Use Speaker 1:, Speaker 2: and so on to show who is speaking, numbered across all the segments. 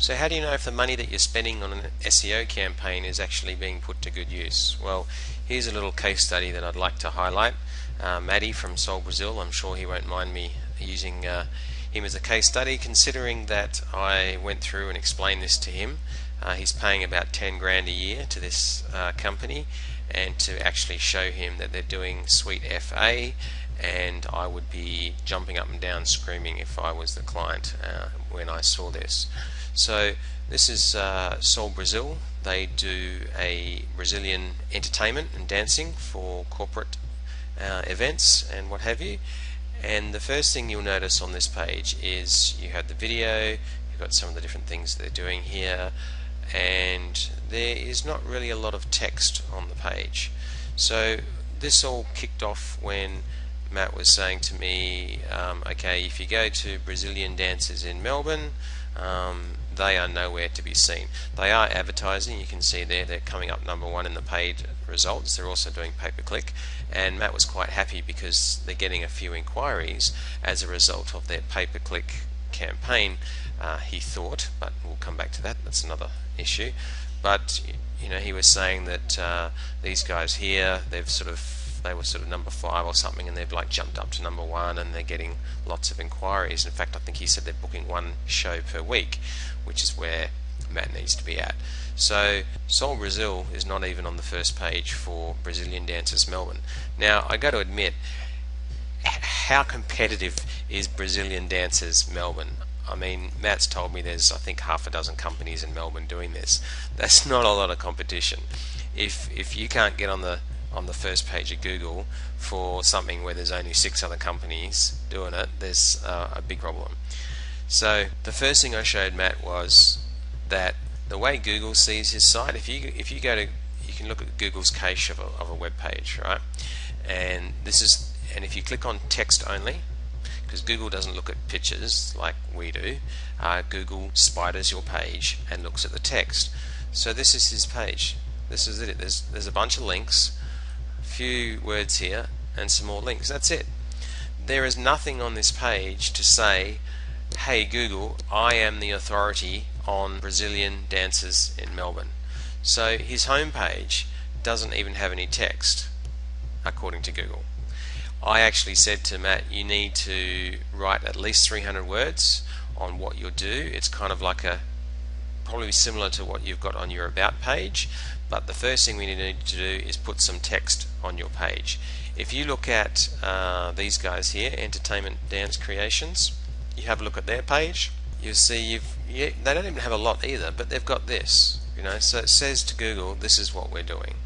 Speaker 1: So how do you know if the money that you're spending on an SEO campaign is actually being put to good use? Well, here's a little case study that I'd like to highlight. Matty from Sol Brazil, I'm sure he won't mind me using him as a case study, considering that I went through and explained this to him. He's paying about 10 grand a year to this company, and to actually show him that they're doing sweet FA, and I would be jumping up and down screaming if I was the client when I saw this. So this is Sol Brazil. They do a Brazilian entertainment and dancing for corporate events and what have you. And the first thing you'll notice on this page is you have the video, you've got some of the different things they're doing here, and there is not really a lot of text on the page. So this all kicked off when Matt was saying to me, okay, if you go to Brazilian dancers in Melbourne, they are nowhere to be seen. They are advertising, you can see there they're coming up #1 in the paid results. They're also doing pay-per-click, and Matt was quite happy because they're getting a few inquiries as a result of their pay-per-click campaign, he thought, but we'll come back to that, that's another issue. But you know, he was saying that these guys here, they were sort of #5 or something, and they've like jumped up to #1, and they're getting lots of inquiries. In fact, I think he said they're booking 1 show per week, which is where Matt needs to be at. So Sol Brazil is not even on the first page for Brazilian Dancers Melbourne. Now I got to admit, how competitive is Brazilian Dancers Melbourne? I mean, Matt's told me there's, I think, half a dozen companies in Melbourne doing this. That's not a lot of competition. If you can't get on the first page of Google for something where there's only 6 other companies doing it, there's a big problem. So the first thing I showed Matt was that the way Google sees his site, if you go to, you can look at Google's cache of a web page, right? And if you click on text only, because Google doesn't look at pictures like we do, Google spiders your page and looks at the text. So this is his page. This is it. There's a bunch of links, a few words here, and some more links. That's it. There is nothing on this page to say, hey Google, I am the authority on Brazilian dancers in Melbourne. So his home page doesn't even have any text, according to Google. I actually said to Matt, you need to write at least 300 words on what you'll do. It's kind of like probably similar to what you've got on your about page, but the first thing we need to do is put some text on your page. If you look at these guys here, Entertainment Dance Creations, you have a look at their page, you'll see they don't even have a lot either, but they've got this, you know. So it says to Google, this is what we're doing.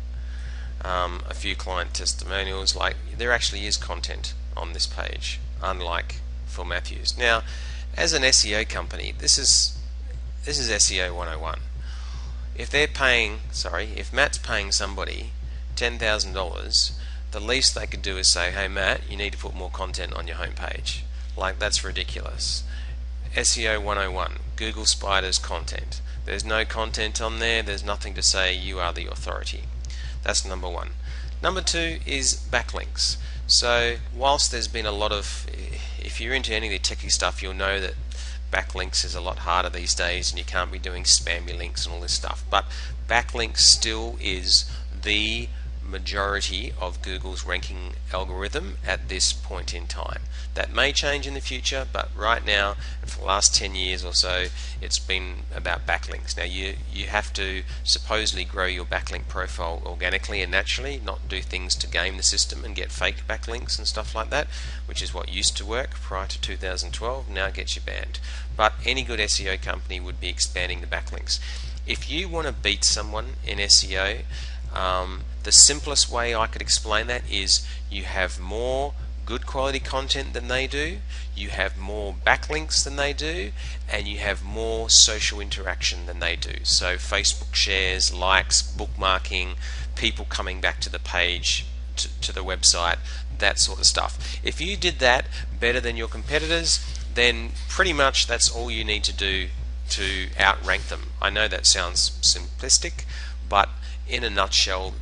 Speaker 1: A few client testimonials, like there actually is content on this page, unlike Phil Matthews. Now, as an SEO company, this is SEO 101. If Matt's paying somebody $10,000, the least they could do is say, hey Matt, you need to put more content on your homepage. Like, that's ridiculous. SEO 101, Google spiders content. There's no content on there, there's nothing to say you are the authority. That's #1. #2 is backlinks. So whilst there's been a lot of, if you're into any of the techie stuff, you'll know that backlinks is a lot harder these days, and you can't be doing spammy links and all this stuff. But backlinks still is the majority of Google's ranking algorithm at this point in time. That may change in the future, but right now, for the last 10 years or so, it's been about backlinks. Now you have to supposedly grow your backlink profile organically and naturally, not do things to game the system and get fake backlinks and stuff like that, which is what used to work prior to 2012, now gets you banned. But any good SEO company would be expanding the backlinks. If you want to beat someone in SEO, the simplest way I could explain that is you have more good quality content than they do, you have more backlinks than they do, and you have more social interaction than they do. So Facebook shares, likes, bookmarking, people coming back to the page, to the website, that sort of stuff. If you did that better than your competitors, then pretty much that's all you need to do to outrank them. I know that sounds simplistic, but in a nutshell,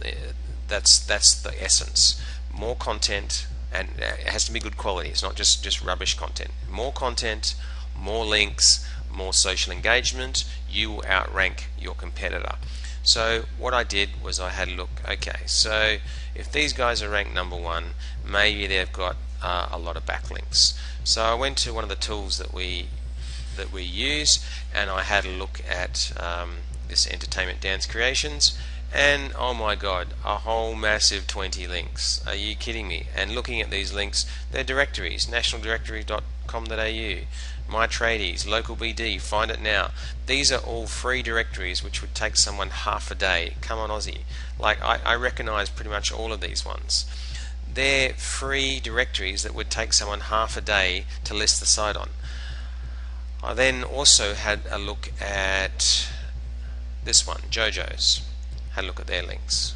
Speaker 1: that's the essence. More content, and it has to be good quality. It's not just rubbish content. More content, more links, more social engagement, you will outrank your competitor. So what I did was I had a look, okay, so if these guys are ranked number one, maybe they've got a lot of backlinks. So I went to one of the tools that we use, and I had a look at this Entertainment Dance Creations, and oh my god, a whole massive 20 links. Are you kidding me? And looking at these links, they're directories: nationaldirectory.com.au, My Tradies, Local BD, Find It Now. These are all free directories which would take someone half a day. Come on, Aussie. Like, I recognize pretty much all of these ones. They're free directories that would take someone half a day to list the site on. I then also had a look at this one, JoJo's. Had a look at their links.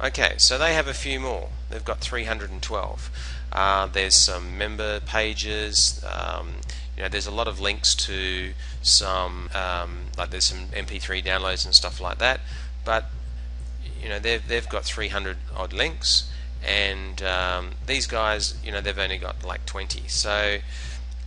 Speaker 1: Okay, so they have a few more. They've got 312. There's some member pages. There's a lot of links to some, like there's some MP3 downloads and stuff like that. But they've got 300 odd links, and these guys, they've only got like 20. So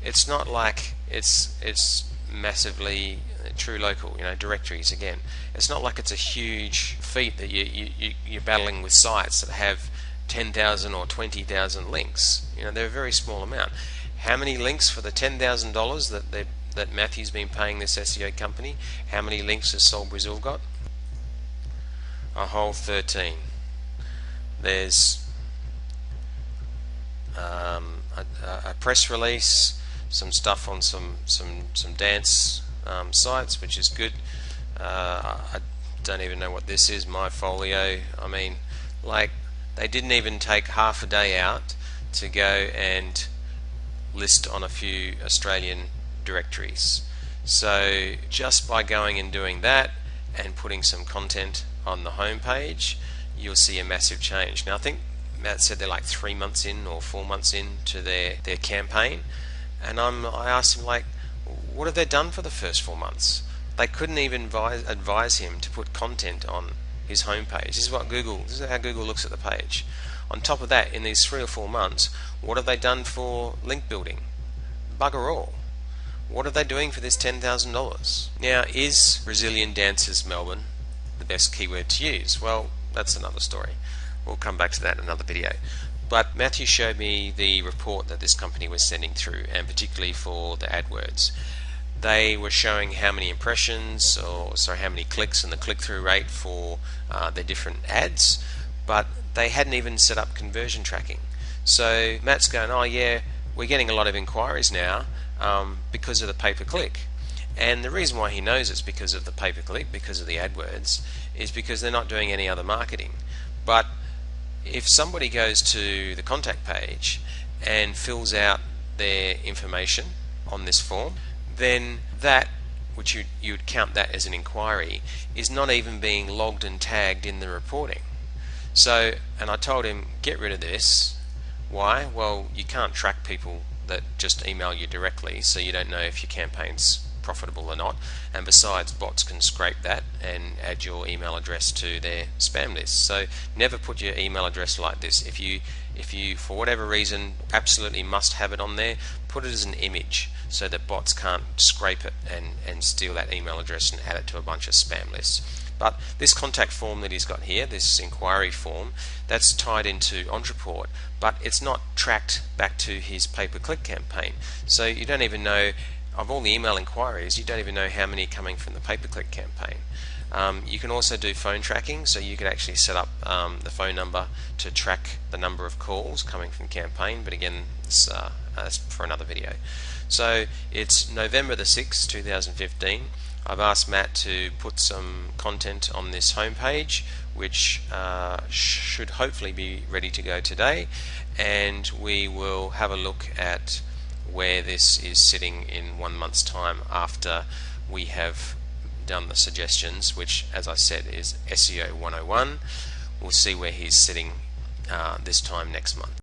Speaker 1: it's not like it's massively true local, directories again. It's not like it's a huge feat that you're battling with sites that have 10,000 or 20,000 links. They're a very small amount. How many links for the $10,000 that Matthew's been paying this SEO company? How many links has Sol Brazil got? A whole 13. There's a press release, some stuff on some dance sites, which is good. I don't even know what this is. MyFolio. I mean, like, they didn't even take half a day out to go and list on a few Australian directories. So just by going and doing that and putting some content on the home page, you'll see a massive change. Now, I think Matt said they're like 3 months in or 4 months into their campaign, and I asked him, like, what have they done for the first 4 months? They couldn't even advise him to put content on his homepage. This is how Google looks at the page. On top of that, in these 3 or 4 months, what have they done for link building? Bugger all. What are they doing for this $10,000? Now, is Brazilian Dancers Melbourne the best keyword to use? Well, that's another story. We'll come back to that in another video. But Matthew showed me the report that this company was sending through, and particularly for the AdWords. They were showing how many impressions, how many clicks, and the click-through rate for their different ads, but they hadn't even set up conversion tracking. So Matt's going, oh yeah, we're getting a lot of inquiries now because of the pay-per-click. And the reason why he knows it's because of the pay-per-click, because of the AdWords, is because they're not doing any other marketing. But if somebody goes to the contact page and fills out their information on this form, then that, which you would count that as an inquiry, is not even being logged and tagged in the reporting. So, and I told him, get rid of this. Why? Well, you can't track people that just email you directly, so you don't know if your campaign's profitable or not, and besides, bots can scrape that and add your email address to their spam list. So never put your email address like this. If you for whatever reason absolutely must have it on there, put it as an image so that bots can't scrape it and steal that email address and add it to a bunch of spam lists. But this contact form that he's got here, this inquiry form, that's tied into Ontraport, but it's not tracked back to his pay-per-click campaign. So you don't even know, of all the email inquiries, you don't even know how many are coming from the pay-per-click campaign. You can also do phone tracking, so you could actually set up the phone number to track the number of calls coming from campaign, but again, that's for another video. So it's November the 6th, 2015. I've asked Matt to put some content on this homepage, which should hopefully be ready to go today, and we will have a look at where this is sitting in 1 month's time after we have done the suggestions, which, as I said, is SEO 101. We'll see where he's sitting this time next month.